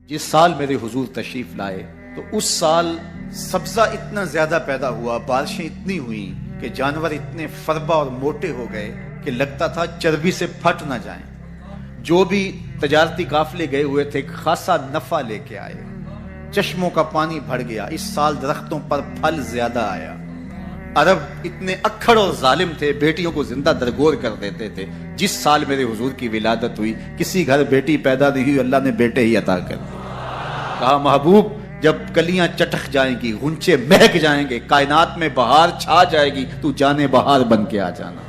جس سال میرے حضور تشریف لائے تو اس سال سبزہ اتنا زیادہ پیدا ہوا، بارشیں اتنی ہوئیں کہ جانور اتنے فربا اور موٹے ہو گئے کہ لگتا تھا چربی سے پھٹ نہ جائیں۔ جو بھی تجارتی قافلے گئے ہوئے تھے خاصا نفع لے کے آئے، چشموں کا پانی بڑھ گیا۔ اس سال درختوں پر پھل زیادہ آیا۔ عرب اتنے اکھڑ اور ظالم تھے، بیٹیوں کو زندہ درگور کر دیتے تھے۔ جس سال میرے حضور کی ولادت ہوئی کسی گھر بیٹی پیدا نہیں ہوئی، اللہ نے بیٹے ہی عطا کر دیے۔ کہا محبوب جب کلیاں چٹک جائیں گی، غنچے مہک جائیں گے، کائنات میں بہار چھا جائے گی، تو جانے بہار بن کے آ جانا۔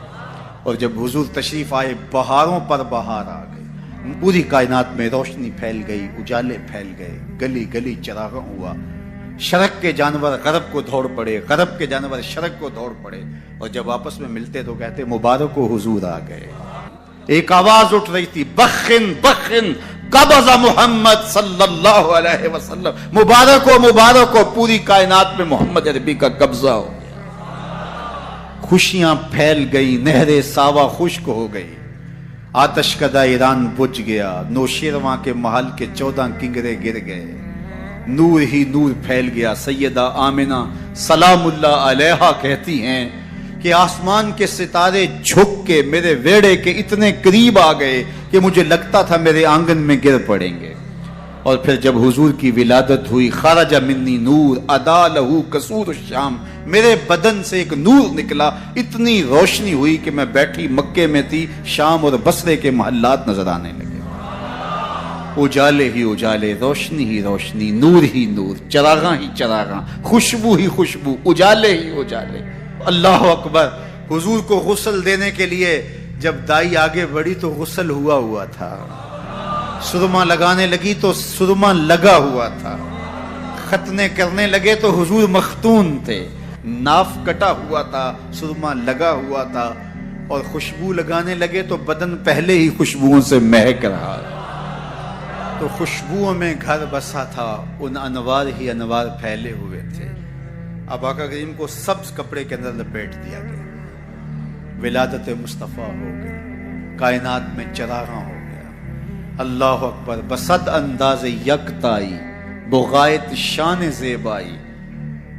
اور جب حضور تشریف آئے بہاروں پر بہار آ گئی، پوری کائنات میں روشنی پھیل گئی، اجالے پھیل گئے، گلی گلی چراغاں ہوا۔ شرق کے جانور غرب کو دوڑ پڑے، غرب کے جانور شرق کو دوڑ پڑے، اور جب آپس میں ملتے تو کہتے مبارک ہو حضور آ گئے۔ ایک آواز اٹھ رہی تھی، بخن بخن قبض محمد صلی اللہ علیہ وسلم، مبارک ہو پوری کائنات میں محمد عربی کا قبضہ ہو گیا۔ خوشیاں پھیل گئی، نہریں ساوا خشک ہو گئی، آتش کدہ ایران بجھ گیا، نوشیرواں کے محل کے 14 کنگرے گر گئے، نور ہی نور پھیل گیا۔ سیدہ آمنہ سلام اللہ علیہا کہتی ہیں کہ آسمان کے ستارے جھک کے میرے ویڑے کے اتنے قریب آ گئے کہ مجھے لگتا تھا میرے آنگن میں گر پڑیں گے۔ اور پھر جب حضور کی ولادت ہوئی، خرج منی نور ادا لہو قصور الشام، میرے بدن سے ایک نور نکلا، اتنی روشنی ہوئی کہ میں بیٹھی مکے میں تھی، شام اور بصرے کے محلات نظر آنے لگے۔ اجالے ہی اجالے، روشنی ہی روشنی، نور ہی نور، چراغاں ہی چراغاں، خوشبو ہی خوشبو، اجالے ہی اجالے۔ اللہ اکبر۔ حضور کو غسل دینے کے لیے جب دائی آگے بڑھی تو غسل ہوا تھا، سرما لگانے لگی تو سرما لگا ہوا تھا، ختنے کرنے لگے تو حضور مختون تھے، ناف کٹا ہوا تھا، سرما لگا ہوا تھا، اور خوشبو لگانے لگے تو بدن پہلے ہی خوشبوؤں سے مہک رہا، تو خوشبوؤں میں گھر بسا تھا، ان انوار ہی انوار پھیلے ہوئے تھے۔ اب آقا کریم کو سبز کپڑے کے اندر لپیٹ دیا گیا، ولادت مصطفیٰ ہو گئی، کائنات میں چراغاں ہو گیا۔ اللہ اکبر۔ بصد انداز یکتائی بغایت شان زیبائی،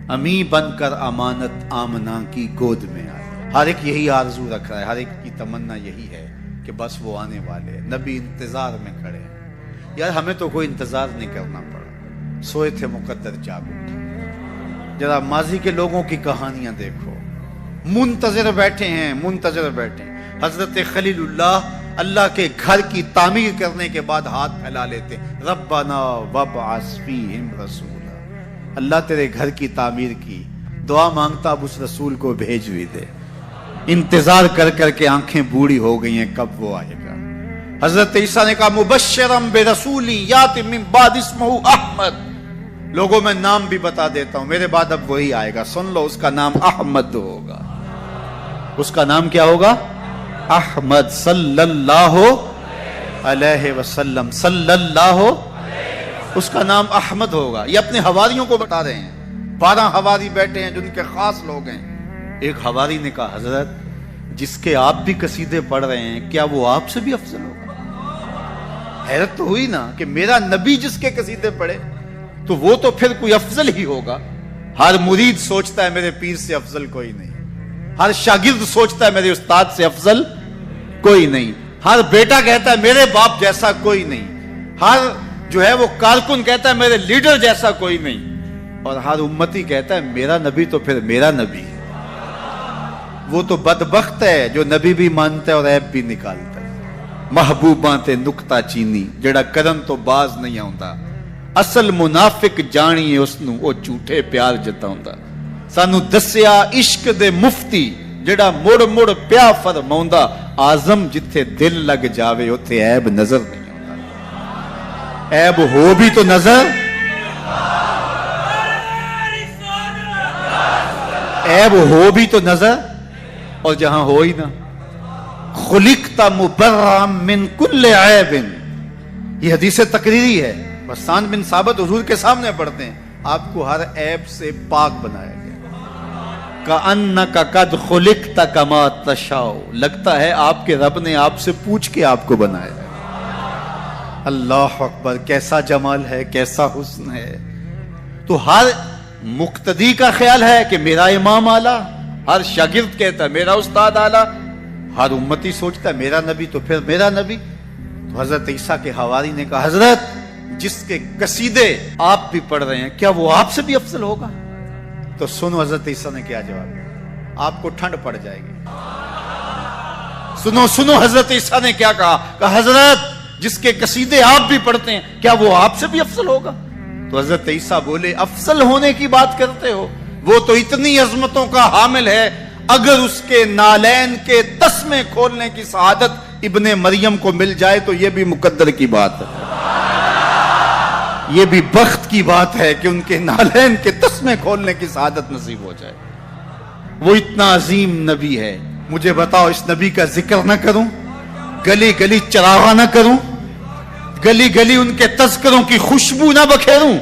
امی بن کر امانت آمنہ کی گود میں آئی۔ ہر ایک یہی آرزو رکھ رہا ہے، ہر ایک کی تمنا یہی ہے کہ بس وہ آنے والے ہیں۔ نبی انتظار میں کھڑے ہیں۔ یار ہمیں تو کوئی انتظار نہیں کرنا پڑا، سوئے تھے مقدر جاگ اٹھے۔ ذرا ماضی کے لوگوں کی کہانیاں دیکھو، منتظر بیٹھے ہیں، منتظر بیٹھے ہیں۔ حضرت خلیل اللہ کے گھر کی تعمیر کرنے کے بعد ہاتھ پھیلا لیتے، ربنا وابعث فیہم رسولا، اللہ تیرے گھر کی تعمیر کی، دعا مانگتا اب اس رسول کو بھیج بھی دے۔ انتظار کر کر کے آنکھیں بوڑھی ہو گئی ہیں، کب وہ آئے گا۔ حضرت عیسیٰ نے کہا مبشرم برسول یاتی من بعد اسمہ احمد، لوگوں میں نام بھی بتا دیتا ہوں، میرے بعد اب وہی آئے گا، سن لو، اس کا نام احمد ہوگا۔ اس کا نام کیا ہوگا؟ احمد صلی اللہ علیہ وسلم، صلی اللہ، اس کا نام احمد ہوگا۔ یہ اپنے حواریوں کو بتا رہے ہیں، 12 حواری بیٹھے ہیں جن کے خاص لوگ ہیں۔ ایک حواری نے کہا حضرت جس کے آپ بھی قصیدے پڑھ رہے ہیں، کیا وہ آپ سے بھی افضل ہوگا؟ حیرت تو ہوئی نا کہ میرا نبی جس کے قصیدے پڑھے تو وہ تو پھر کوئی افضل ہی ہوگا۔ ہر مرید سوچتا ہے میرے پیر سے افضل کوئی نہیں، ہر شاگرد سوچتا ہے میرے استاد سے افضل کوئی نہیں، ہر بیٹا کہتا ہے میرے باپ جیسا کوئی نہیں، ہر جو ہے وہ کارکن کہتا ہے میرے لیڈر جیسا کوئی نہیں، اور ہر امتی کہتا ہے میرا نبی تو پھر میرا نبی ہے۔ وہ تو بدبخت ہے جو نبی بھی مانتا ہے اور عیب بھی نکالتا ہے۔ محبوباں تے نکتہ چینی جڑا کرن تو باز نہیں آوندا، اصل منافق جانیے اس نو او جھوٹے پیار جتاوندا۔ سانو دسیا عشق دے مفتی جڑا مڑ مڑ پیا فرماوندا، آزم جتھے دل لگ جاوے اوتھے عیب نظر نہیں آوندا۔ عیب ہو بھی تو نظر، عیب ہو بھی تو نظر، اور جہاں ہو ہی نہ۔ خلقت مبرأ من کل عیب، یہ حدیث تقریری ہے، حسان بن ثابت حضور کے سامنے پڑھتے ہیں، آپ کو ہر عیب سے پاک بنایا گیا۔ کأنک قد خلقت کما تشاء، لگتا ہے آپ کے رب نے آپ سے پوچھ کے آپ کو بنایا۔ اللہ اکبر، کیسا جمال ہے، کیسا حسن ہے. تو ہر مقتدی کا خیال ہے کہ میرا امام اعلیٰ، ہر شاگرد کہتا ہے میرا استاد اعلیٰ، ہر امتی سوچتا ہے میرا نبی تو پھر میرا نبی. تو حضرت عیسیٰ کے حواری نے کہا حضرت جس کے قصیدے آپ بھی پڑھ رہے ہیں کیا وہ آپ سے بھی افضل ہوگا؟ تو سنو حضرت عیسیٰ نے کیا جواب دیا، آپ کو ٹھنڈ پڑ جائے گی. سنو حضرت عیسیٰ نے کیا کہا حضرت جس کے قصیدے آپ بھی پڑھتے ہیں کیا وہ آپ سے بھی افضل ہوگا؟ تو حضرت عیسیٰ بولے افضل ہونے کی بات کرتے ہو، وہ تو اتنی عظمتوں کا حامل ہے، اگر اس کے نالین کے تسمے کھولنے کی سعادت ابن مریم کو مل جائے تو یہ بھی مقدر کی بات ہے، یہ بھی بخت کی بات ہے کہ ان کے نالین کے تسمے کھولنے کی سعادت نصیب ہو جائے. وہ اتنا عظیم نبی ہے، مجھے بتاؤ اس نبی کا ذکر نہ کروں، گلی گلی چراغاں نہ کروں، گلی گلی ان کے تذکروں کی خوشبو نہ بکھیروں،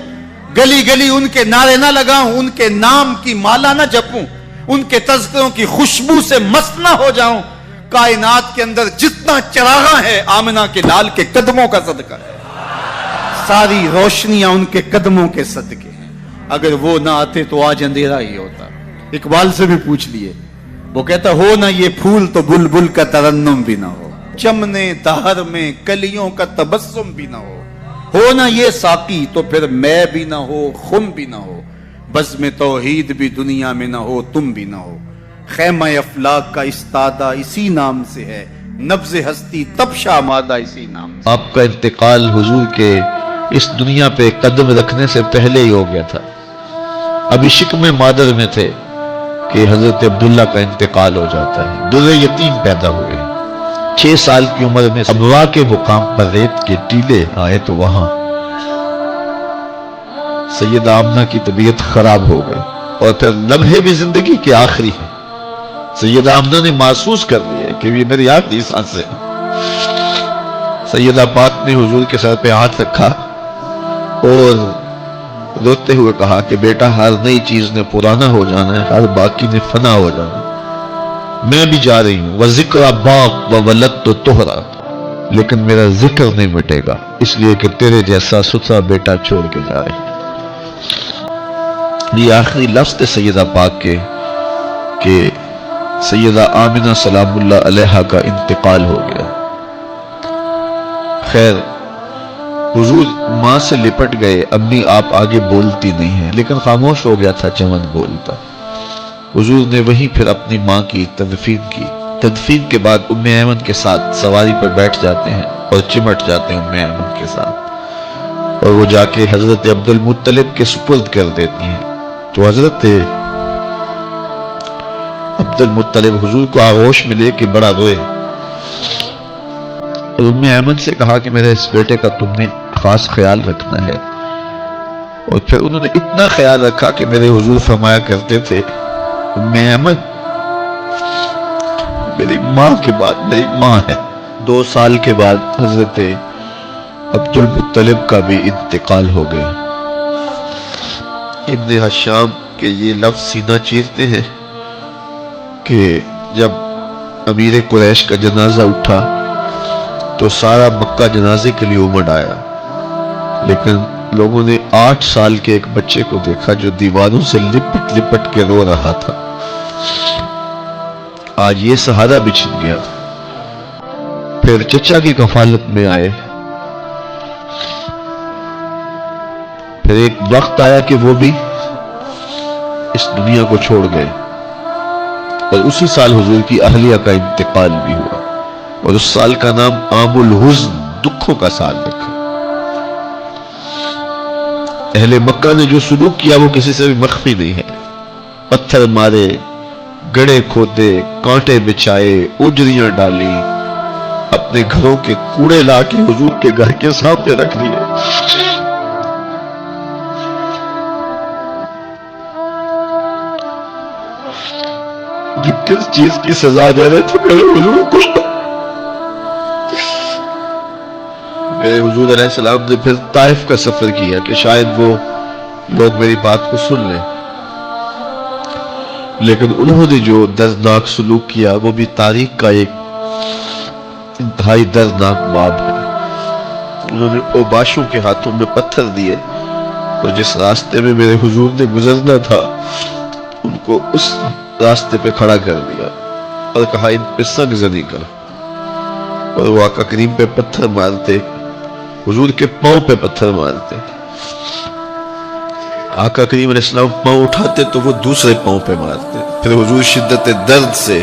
گلی گلی ان کے نعرے نہ لگاؤں، ان کے نام کی مالا نہ جپوں، ان کے تذکروں کی خوشبو سے مست نہ ہو جاؤں. کائنات کے اندر جتنا چراغاں ہے آمنہ کے لال کے قدموں کا صدقہ ہے، ساری روشنیاں ان کے قدموں کے صدقے ہیں. اگر وہ نہ آتے تو آج اندھیرا ہی ہوتا. اقبال سے بھی پوچھ لیے، وہ کہتا ہو نہ یہ پھول تو بلبل کا ترنم بھی نہ ہو، چمنے دہر میں کلیوں کا تبسم بھی نہ ہو نہ یہ ساقی تو پھر میں بھی نہ ہو، خم بھی نہ ہو، بزم توحید بھی دنیا میں نہ ہو، تم بھی نہ ہو. خیمہ افلاک کا استادہ اسی نام سے ہے، نبض ہستی تب شامادہ اسی نام سے. آپ کا انتقال حضور کے اس دنیا پہ قدم رکھنے سے پہلے ہی ہو گیا تھا. ابھی شکم مادر میں تھے کہ حضرت عبداللہ کا انتقال ہو جاتا ہے. در یتیم پیدا ہوئے، 6 سال کی عمر میں ابوا کے مقام پر ریت کے ٹیلے آئے تو وہاں سیدہ آمنہ کی طبیعت خراب ہو گئی، اور پھر لمحے بھی زندگی کے آخری ہیں. سیدہ آمنہ نے محسوس کر لیا کہ یہ میری آخری سانس ہے. سیدہ پاک نے حضور کے سر پہ ہاتھ رکھا اور روتے ہوئے کہا کہ بیٹا ہر نئی چیز نے پرانا ہو جانا ہے، ہر باقی نے فنا ہو جانا ہے. میں بھی جا رہی ہوں، وَذِكْرَ بَاقْ وَوَلَدْتُ تُحْرَا، لیکن میرا ذکر نہیں مٹے گا، اس لیے کہ تیرے جیسا ستھرا بیٹا چھوڑ کے جا رہی. یہ آخری لفظ تھے سیدہ پاک کے کہ سیدہ آمنہ سلام اللہ علیہا کا انتقال ہو گیا. خیر حضور ماں سے لپٹ گئے. امی آپ آگے بولتی نہیں ہیں، لیکن خاموش ہو گیا تھا چمن بولتا. حضور نے وہیں پھر اپنی ماں کی تدفین کی. تدفین کے بعد ام ایمن کے ساتھ سواری پر بیٹھ جاتے ہیں اور چمٹ جاتے ہیں ام ایمن کے ساتھ، اور وہ جا کے حضرت عبد المطلب کے سپرد کر دیتی ہیں. تو حضرت عبد المطلب حضور کو آغوش ملے کہ بڑا روئے، اور ام ایمن سے کہا کہ میرے اس بیٹے کا تم نے خاص خیال رکھنا ہے. اور پھر انہوں نے اتنا خیال رکھا کہ میرے حضور فرمایا کرتے تھے ام ایمن میری ماں کے بعد میری ماں ہے. 2 سال کے بعد حضرت عبد المطلب کا بھی انتقال ہو گیا. ابن حشام کے یہ لفظ سینہ چیرتے ہیں کہ جب امیر قریش کا جنازہ اٹھا تو سارا مکہ جنازے کے لیے امڑ آیا، لیکن لوگوں نے 8 سال کے ایک بچے کو دیکھا جو دیواروں سے لپٹ لپٹ کے رو رہا تھا. آج یہ سہارا بچھڑ گیا. پھر چچا کی کفالت میں آئے. پھر ایک وقت آیا کہ وہ بھی اس دنیا کو چھوڑ گئے، اور اسی سال حضور کی اہلیہ کا انتقال بھی ہوا، اور اس سال کا نام عام الحزن، دکھوں کا سال رکھا. اہل مکہ نے جو سلوک کیا وہ کسی سے بھی مخفی نہیں ہے. پتھر مارے، گڑھے کھودے، کانٹے بچھائے، اجریاں ڈالی، اپنے گھروں کے کوڑے لا کے حضور کے گھر کے سامنے رکھ دیے. کس چیز کی سزا دے رہے تھے میرے حضور کو؟ میرے حضور علیہ السلام نے پھر طائف کا سفر کیا کہ شاید وہ لوگ میری بات کو سن لیں، لیکن انہوں نے جو دردناک سلوک کیا وہ بھی تاریخ کا ایک انتہائی دردناک باب ہے. انہوں نے اوباشوں کے ہاتھوں میں پتھر دیے اور جس راستے میں میرے حضور نے گزرنا تھا ان کو اس راستے پہ کھڑا کر دیا اور کہا ان پہ سنگ زنی کر، اور وہ آقا کریم پہ پتھر مارتے، حضور کے پاؤں پہ پتھر مارتے۔ آقا کریم علیہ السلام پاؤں اٹھاتے تو وہ دوسرے پاؤں پہ مارتے، پھر حضور شدت درد سے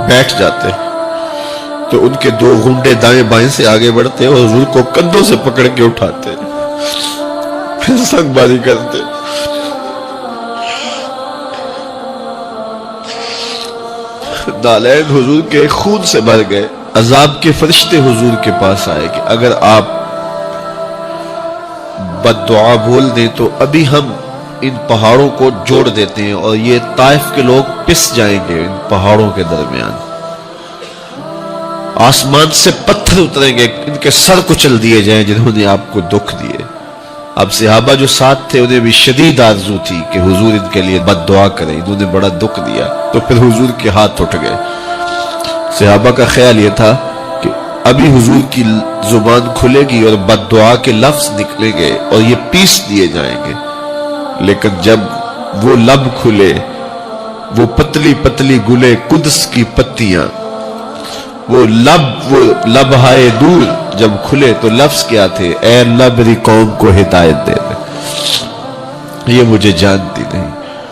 بیٹھ جاتے تو ان کے دو گھنڈے دائیں بائیں سے آگے بڑھتے اور حضور کو کندھوں سے پکڑ کے اٹھاتے، پھر سنگ باری کرتے۔ نالین حضور کے خون سے بھر گئے۔ عذاب کے فرشتے حضور کے پاس آئے کہ اگر آپ بد دعا بول دیں تو ابھی ہم ان پہاڑوں کو جوڑ دیتے ہیں اور یہ طائف کے لوگ پس جائیں گے ان پہاڑوں کے درمیان، آسمان سے پتھر اتریں گے، ان کے سر کچل دیے جائیں جنہوں نے آپ کو دکھ دیے۔ اب صحابہ جو ساتھ تھے انہیں بھی شدید آرزو تھی کہ حضور ان کے لیے بد دعا کریں، انہوں نے بڑا دکھ دیا، تو پھر حضور کے ہاتھ اٹھ گئے۔ صحابہ کا خیال یہ تھا کہ ابھی حضور کی زبان کھلے گی اور بد دعا کے لفظ نکلیں گے اور یہ پیس دیے جائیں گے، لیکن جب وہ لب کھلے، وہ پتلی پتلی گلے قدس کی پتیاں، وہ لب ہائے دور جب کھلے تو لفظ کیا تھے؟ اے اللہ میری قوم کو ہدایت دے دے، یہ مجھے جانتی نہیں۔